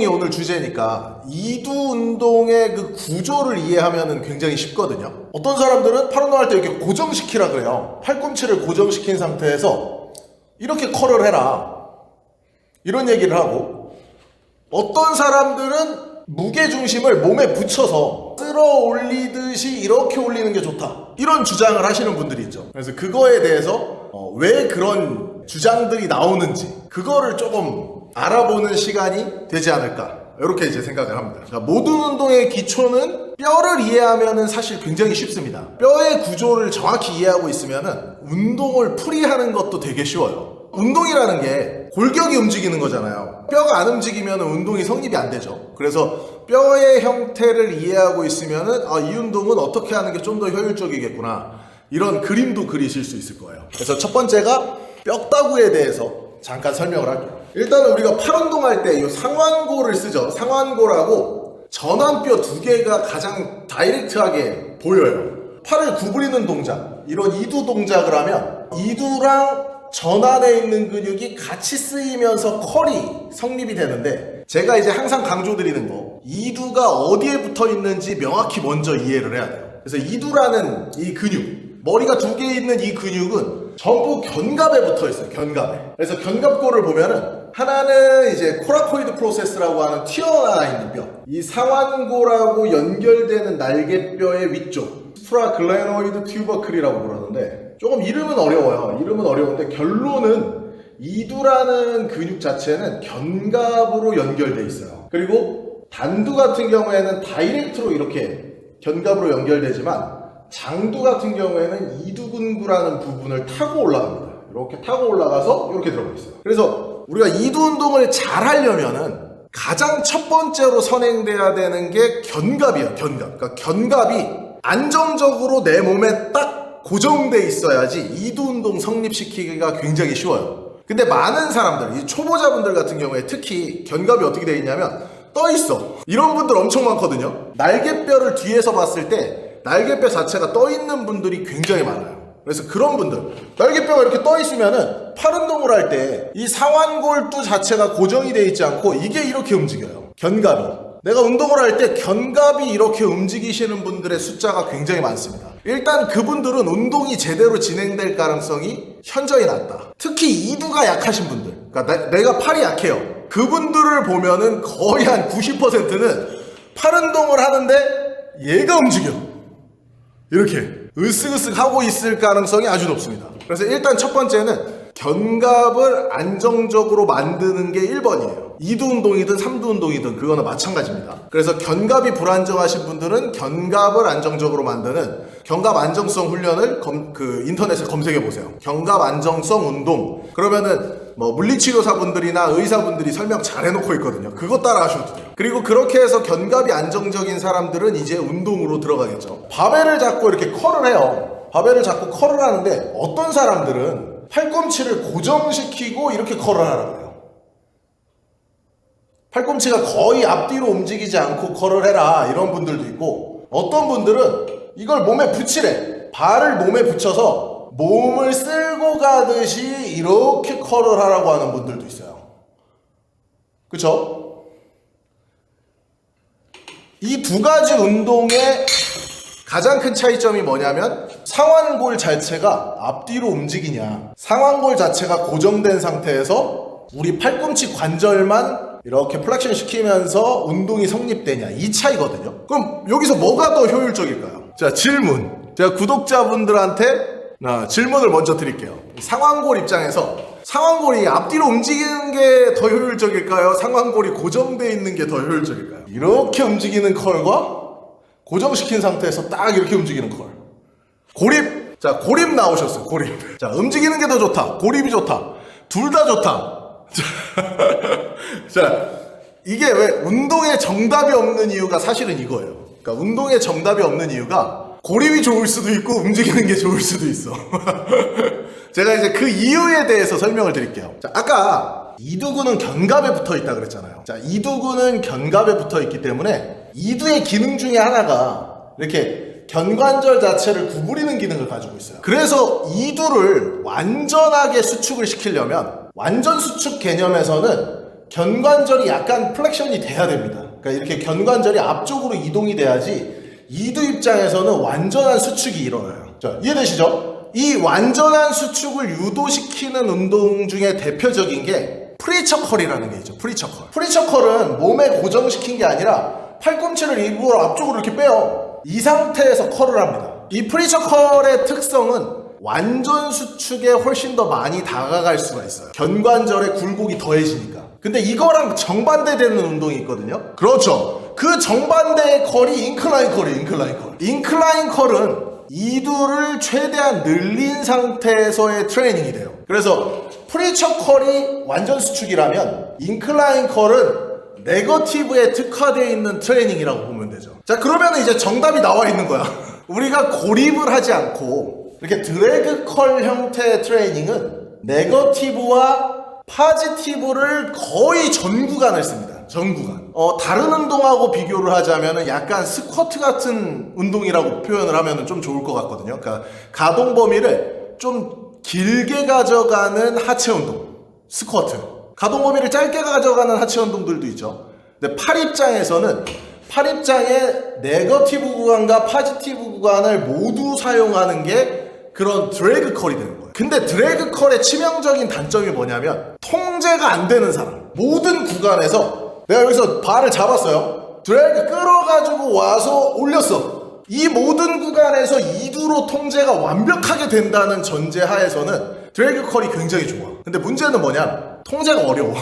운동이 오늘 주제니까 이두 운동의 그 구조를 이해하면 굉장히 쉽거든요. 어떤 사람들은 팔 운동할 때 이렇게 고정시키라 그래요. 팔꿈치를 고정시킨 상태에서 이렇게 컬을 해라, 이런 얘기를 하고, 어떤 사람들은 무게중심을 몸에 붙여서 쓸어 올리듯이 이렇게 올리는 게 좋다, 이런 주장을 하시는 분들이 있죠. 그래서 그거에 대해서 왜 그런 주장들이 나오는지 그거를 조금 알아보는 시간이 되지 않을까, 이렇게 이제 생각을 합니다. 자, 모든 운동의 기초는 뼈를 이해하면은 사실 굉장히 쉽습니다. 뼈의 구조를 정확히 이해하고 있으면은 운동을 풀이하는 것도 되게 쉬워요. 운동이라는 게 골격이 움직이는 거잖아요. 뼈가 안 움직이면 운동이 성립이 안 되죠. 그래서 뼈의 형태를 이해하고 있으면은 이 운동은 어떻게 하는 게 좀 더 효율적이겠구나, 이런 그림도 그리실 수 있을 거예요. 그래서 첫 번째가 뼈다구에 대해서 잠깐 설명을 할게요. 일단은 우리가 팔 운동할 때 이 상완골을 쓰죠. 상완골하고 전완뼈 두 개가 가장 다이렉트하게 보여요. 팔을 구부리는 동작, 이런 이두 동작을 하면 이두랑 전완에 있는 근육이 같이 쓰이면서 컬이 성립이 되는데, 제가 이제 항상 강조드리는 거, 이두가 어디에 붙어 있는지 명확히 먼저 이해를 해야 돼요. 그래서 이두라는 이 근육, 머리가 두 개 있는 이 근육은 전부 견갑에 붙어 있어요. 견갑에. 그래서 견갑골을 보면은 하나는 이제 코라코이드 프로세스라고 하는 튀어나와 있는 뼈, 이 상완골하고 연결되는 날개뼈의 위쪽, 스프라글레노이드 튜버클이라고 부르는데, 조금 이름은 어려워요. 이름은 어려운데 결론은 이두라는 근육 자체는 견갑으로 연결돼 있어요. 그리고 단두 같은 경우에는 다이렉트로 이렇게 견갑으로 연결되지만, 장두 같은 경우에는 이두근구라는 부분을 타고 올라갑니다. 이렇게 타고 올라가서 이렇게 들어가 있어요. 그래서 우리가 이두 운동을 잘 하려면은 가장 첫 번째로 선행돼야 되는 게 견갑이에요. 견갑. 그러니까 견갑이 안정적으로 내 몸에 딱 고정돼 있어야지 이두 운동 성립시키기가 굉장히 쉬워요. 근데 많은 사람들, 이 초보자분들 같은 경우에 특히 견갑이 어떻게 되어 있냐면 떠 있어. 이런 분들 엄청 많거든요. 날개뼈를 뒤에서 봤을 때 날개뼈 자체가 떠 있는 분들이 굉장히 많아요. 그래서 그런 분들, 날개뼈가 이렇게 떠 있으면은 팔 운동을 할 때 이 상완골두 자체가 고정이 되어 있지 않고 이게 이렇게 움직여요. 견갑이. 내가 운동을 할 때 견갑이 이렇게 움직이시는 분들의 숫자가 굉장히 많습니다. 일단 그분들은 운동이 제대로 진행될 가능성이 현저히 낮다. 특히 이두가 약하신 분들, 그러니까 내가 팔이 약해요. 그분들을 보면은 거의 한 90%는 팔 운동을 하는데 얘가 움직여. 이렇게 으쓱으쓱 하고 있을 가능성이 아주 높습니다. 그래서 일단 첫 번째는 견갑을 안정적으로 만드는 게 1번이에요. 이두 운동이든 삼두 운동이든 그거는 마찬가지입니다. 그래서 견갑이 불안정하신 분들은 견갑을 안정적으로 만드는 견갑 안정성 훈련을 인터넷에 검색해 보세요. 견갑 안정성 운동. 그러면은 물리치료사분들이나 의사분들이 설명 잘 해놓고 있거든요. 그거 따라 하셔도 돼요. 그리고 그렇게 해서 견갑이 안정적인 사람들은 이제 운동으로 들어가겠죠. 바벨을 잡고 이렇게 컬을 해요. 바벨을 잡고 컬을 하는데 어떤 사람들은 팔꿈치를 고정시키고 이렇게 컬을 하라고 해요. 팔꿈치가 거의 앞뒤로 움직이지 않고 컬을 해라, 이런 분들도 있고, 어떤 분들은 이걸 몸에 붙이래. 발을 몸에 붙여서 몸을 쓸고 가듯이 이렇게 컬을 하라고 하는 분들도 있어요. 그쵸? 이 두 가지 운동의 가장 큰 차이점이 뭐냐면, 상완골 자체가 앞뒤로 움직이냐, 상완골 자체가 고정된 상태에서 우리 팔꿈치 관절만 이렇게 플렉션 시키면서 운동이 성립되냐, 이 차이거든요. 그럼 여기서 뭐가 더 효율적일까요? 자, 질문. 제가 구독자분들한테 질문을 먼저 드릴게요. 상완골 입장에서 상완골이 앞뒤로 움직이는 게 더 효율적일까요? 상완골이 고정되어 있는 게 더 효율적일까요? 이렇게 움직이는 컬과 고정시킨 상태에서 딱 이렇게 움직이는 컬. 고립. 자, 고립 나오셨어요. 고립. 자, 움직이는 게 더 좋다, 고립이 좋다, 둘 다 좋다. 자, 이게 왜 운동에 정답이 없는 이유가 사실은 이거예요. 그러니까 운동에 정답이 없는 이유가 고립이 좋을 수도 있고 움직이는 게 좋을 수도 있어. 제가 이제 그 이유에 대해서 설명을 드릴게요. 자, 아까 이두근은 견갑에 붙어 있다 그랬잖아요. 자, 이두근은 견갑에 붙어 있기 때문에 이두의 기능 중에 하나가 이렇게 견관절 자체를 구부리는 기능을 가지고 있어요. 그래서 이두를 완전하게 수축을 시키려면, 완전 수축 개념에서는 견관절이 약간 플렉션이 돼야 됩니다. 그러니까 이렇게 견관절이 앞쪽으로 이동이 돼야지 이두 입장에서는 완전한 수축이 일어나요. 자, 이해되시죠? 이 완전한 수축을 유도시키는 운동 중에 대표적인 게 프리처 컬이라는 게 있죠. 프리처 컬. 프리처 컬은 몸에 고정시킨 게 아니라 팔꿈치를 일부러 앞쪽으로 이렇게 빼요. 이 상태에서 컬을 합니다. 이 프리처 컬의 특성은 완전 수축에 훨씬 더 많이 다가갈 수가 있어요. 견관절의 굴곡이 더해지니까. 근데 이거랑 정반대되는 운동이 있거든요. 그렇죠. 그 정반대의 컬이 인클라인 컬이에요. 인클라인 컬. 인클라인 컬은 이두를 최대한 늘린 상태에서의 트레이닝이 돼요. 그래서 프리처 컬이 완전 수축이라면 인클라인 컬은 네거티브에 특화되어 있는 트레이닝이라고 보면 되죠. 자, 그러면 이제 정답이 나와 있는 거야. 우리가 고립을 하지 않고 이렇게 드래그 컬 형태의 트레이닝은 네거티브와 파지티브를 거의 전 구간을 씁니다. 전 구간. 다른 운동하고 비교를 하자면 약간 스쿼트 같은 운동이라고 표현을 하면 좀 좋을 것 같거든요. 그러니까 가동 범위를 좀 길게 가져가는 하체 운동. 스쿼트. 가동 범위를 짧게 가져가는 하체 운동들도 있죠. 근데 팔 입장에서는 팔 입장에 네거티브 구간과 파지티브 구간을 모두 사용하는 게 그런 드래그 컬이 되는 거예요. 근데 드래그 컬의 치명적인 단점이 뭐냐면 통제가 안 되는 사람. 모든 구간에서 내가 여기서 발을 잡았어요. 드래그 끌어가지고 와서 올렸어. 이 모든 구간에서 이두로 통제가 완벽하게 된다는 전제 하에서는 드래그 컬이 굉장히 좋아. 근데 문제는 뭐냐? 통제가 어려워.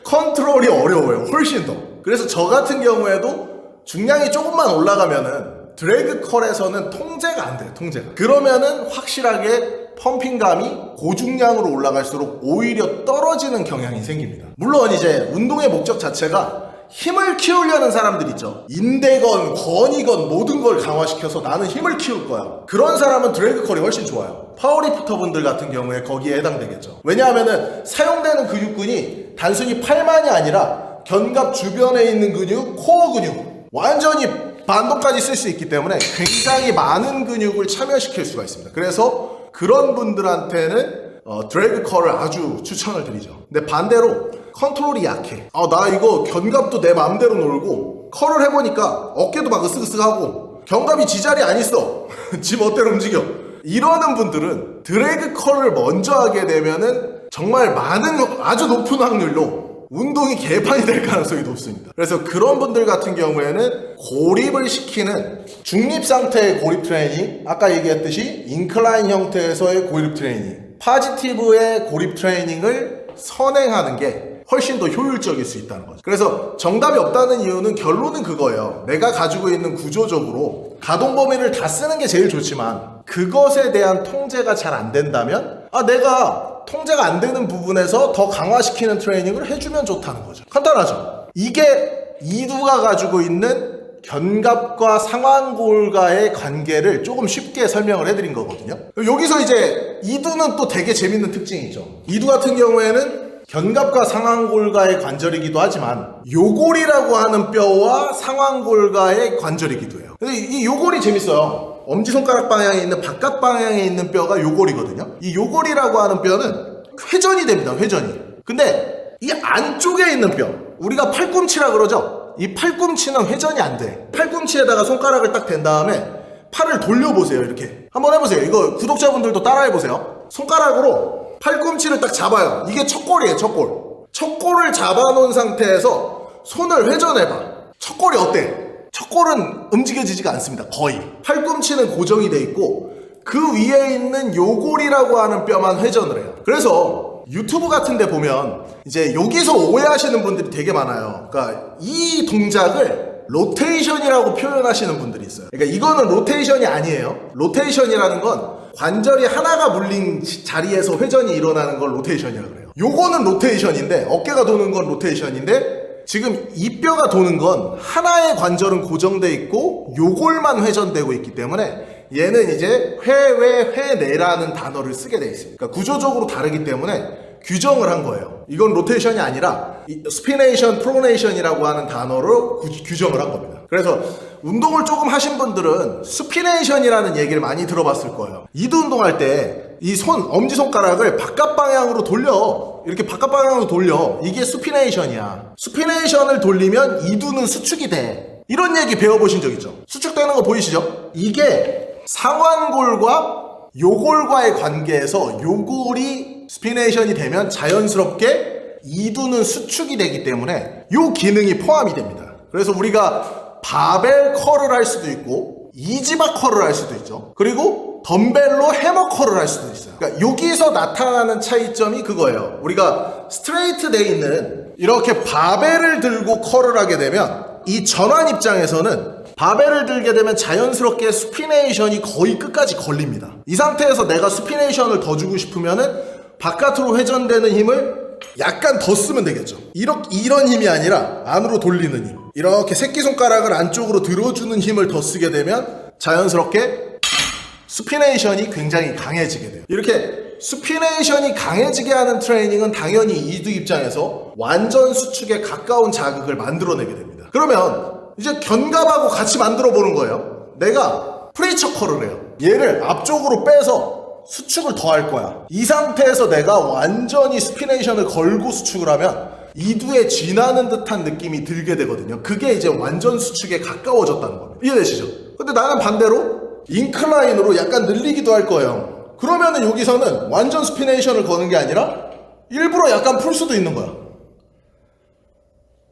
컨트롤이 어려워요. 훨씬 더. 그래서 저 같은 경우에도 중량이 조금만 올라가면은 드래그 컬에서는 통제가 안 돼요. 통제가. 그러면은 확실하게 펌핑감이 고중량으로 올라갈수록 오히려 떨어지는 경향이 생깁니다. 물론 이제 운동의 목적 자체가 힘을 키우려는 사람들 있죠. 인대건 건이건 모든 걸 강화시켜서 나는 힘을 키울 거야. 그런 사람은 드래그 컬이 훨씬 좋아요. 파워리프터 분들 같은 경우에 거기에 해당되겠죠. 왜냐하면은 사용되는 근육군이 단순히 팔만이 아니라 견갑 주변에 있는 근육, 코어 근육 완전히 반도까지 쓸 수 있기 때문에 굉장히 많은 근육을 참여시킬 수가 있습니다. 그래서 그런 분들한테는 드래그 컬을 아주 추천을 드리죠. 근데 반대로 컨트롤이 약해. 나 이거 견갑도 내 마음대로 놀고 컬을 해보니까 어깨도 막 으쓱으쓱하고 견갑이 지자리 안 있어. 지 멋대로 움직여. 이러는 분들은 드래그 컬을 먼저 하게 되면은 정말 아주 높은 확률로 운동이 개판이 될 가능성이 높습니다. 그래서 그런 분들 같은 경우에는 고립을 시키는 중립 상태의 고립 트레이닝, 아까 얘기했듯이 인클라인 형태에서의 고립 트레이닝, 파지티브의 고립 트레이닝을 선행하는 게 훨씬 더 효율적일 수 있다는 거죠. 그래서 정답이 없다는 이유는 결론은 그거예요. 내가 가지고 있는 구조적으로 가동 범위를 다 쓰는 게 제일 좋지만 그것에 대한 통제가 잘 안 된다면 내가 통제가 안 되는 부분에서 더 강화시키는 트레이닝을 해주면 좋다는 거죠. 간단하죠. 이게 이두가 가지고 있는 견갑과 상완골과의 관계를 조금 쉽게 설명을 해드린 거거든요. 여기서 이제 이두는 또 되게 재밌는 특징이 있죠. 이두 같은 경우에는 견갑과 상완골과의 관절이기도 하지만 요골이라고 하는 뼈와 상완골과의 관절이기도 해요. 근데 이 요골이 재밌어요. 엄지손가락 방향에 있는 바깥 방향에 있는 뼈가 요골이거든요. 이 요골이라고 하는 뼈는 회전이 됩니다. 회전이. 근데 이 안쪽에 있는 뼈, 우리가 팔꿈치라 그러죠. 이 팔꿈치는 회전이 안 돼. 팔꿈치에다가 손가락을 딱 댄 다음에 팔을 돌려보세요. 이렇게 한번 해보세요. 이거 구독자분들도 따라해보세요. 손가락으로 팔꿈치를 딱 잡아요. 이게 척골이에요. 척골. 척골을 잡아놓은 상태에서 손을 회전해봐. 척골이 어때? 척골은 움직여지지가 않습니다. 거의. 팔꿈치는 고정이 돼 있고 그 위에 있는 요골이라고 하는 뼈만 회전을 해요. 그래서 유튜브 같은 데 보면 이제 여기서 오해하시는 분들이 되게 많아요. 그러니까 이 동작을 로테이션이라고 표현하시는 분들이 있어요. 그러니까 이거는 로테이션이 아니에요. 로테이션이라는 건 관절이 하나가 물린 자리에서 회전이 일어나는 걸 로테이션이라고 그래요. 요거는 로테이션인데, 어깨가 도는 건 로테이션인데 지금 이 뼈가 도는 건 하나의 관절은 고정돼 있고 요골만 회전되고 있기 때문에 얘는 이제 회외 회내라는 단어를 쓰게 돼 있습니다. 그러니까 구조적으로 다르기 때문에 규정을 한 거예요. 이건 로테이션이 아니라 스피네이션, 프로네이션이라고 하는 단어로 규정을 한 겁니다. 그래서 운동을 조금 하신 분들은 스피네이션이라는 얘기를 많이 들어봤을 거예요. 이두 운동할 때 이 엄지손가락을 바깥 방향으로 돌려. 이렇게 바깥 방향으로 돌려. 이게 수피네이션이야. 수피네이션을 돌리면 이두는 수축이 돼. 이런 얘기 배워보신 적 있죠? 수축되는 거 보이시죠? 이게 상완골과 요골과의 관계에서 요골이 스피네이션이 되면 자연스럽게 이두는 수축이 되기 때문에 요 기능이 포함이 됩니다. 그래서 우리가 바벨 컬을 할 수도 있고 이지바 컬을 할 수도 있죠. 그리고 덤벨로 해머 컬을 할 수도 있어요. 그러니까 여기서 나타나는 차이점이 그거예요. 우리가 스트레이트 돼 있는 이렇게 바벨을 들고 컬을 하게 되면 이 전환 입장에서는 바벨을 들게 되면 자연스럽게 수피네이션이 거의 끝까지 걸립니다. 이 상태에서 내가 수피네이션을 더 주고 싶으면은 바깥으로 회전되는 힘을 약간 더 쓰면 되겠죠. 이런 힘이 아니라 안으로 돌리는 힘. 이렇게 새끼손가락을 안쪽으로 들어주는 힘을 더 쓰게 되면 자연스럽게 수피네이션이 굉장히 강해지게 돼요. 이렇게 수피네이션이 강해지게 하는 트레이닝은 당연히 이두 입장에서 완전 수축에 가까운 자극을 만들어내게 됩니다. 그러면 이제 견갑하고 같이 만들어 보는 거예요. 내가 프레이처 컬을 해요. 얘를 앞쪽으로 빼서 수축을 더 할 거야. 이 상태에서 내가 완전히 스피네이션을 걸고 수축을 하면 이두에 쥐나는 듯한 느낌이 들게 되거든요. 그게 이제 완전 수축에 가까워졌다는 겁니다. 이해되시죠? 근데 나는 반대로 인클라인으로 약간 늘리기도 할 거예요. 그러면은 여기서는 완전 스피네이션을 거는 게 아니라 일부러 약간 풀 수도 있는 거야.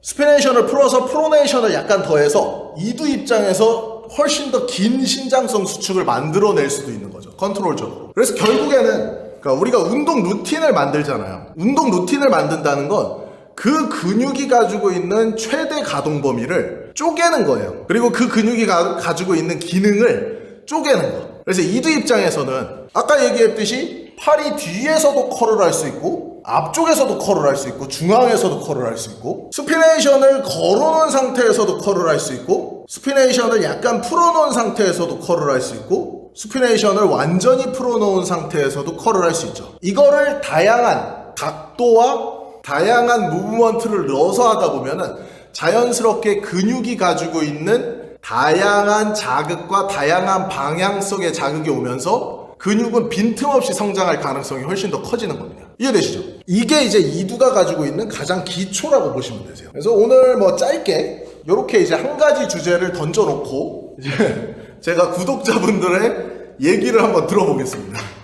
스피네이션을 풀어서 프로네이션을 약간 더해서 이두 입장에서 훨씬 더 긴 신장성 수축을 만들어낼 수도 있는 거죠. 컨트롤적으로. 그래서 결국에는 그러니까 우리가 운동 루틴을 만들잖아요. 운동 루틴을 만든다는 건 그 근육이 가지고 있는 최대 가동 범위를 쪼개는 거예요. 그리고 그 근육이 가지고 있는 기능을 쪼개는 거. 그래서 이두 입장에서는 아까 얘기했듯이 팔이 뒤에서도 컬을 할 수 있고 앞쪽에서도 컬을 할 수 있고 중앙에서도 컬을 할 수 있고 스피네이션을 걸어놓은 상태에서도 컬을 할 수 있고 스피네이션을 약간 풀어놓은 상태에서도 컬을 할 수 있고 스피네이션을 완전히 풀어놓은 상태에서도 컬을 할 수 있죠. 이거를 다양한 각도와 다양한 무브먼트를 넣어서 하다 보면은 자연스럽게 근육이 가지고 있는 다양한 자극과 다양한 방향성의 자극이 오면서 근육은 빈틈없이 성장할 가능성이 훨씬 더 커지는 겁니다. 이해되시죠? 이게 이제 이두가 가지고 있는 가장 기초라고 보시면 되세요. 그래서 오늘 뭐 짧게 이렇게 이제 한 가지 주제를 던져놓고 이제 제가 구독자분들의 얘기를 한번 들어보겠습니다.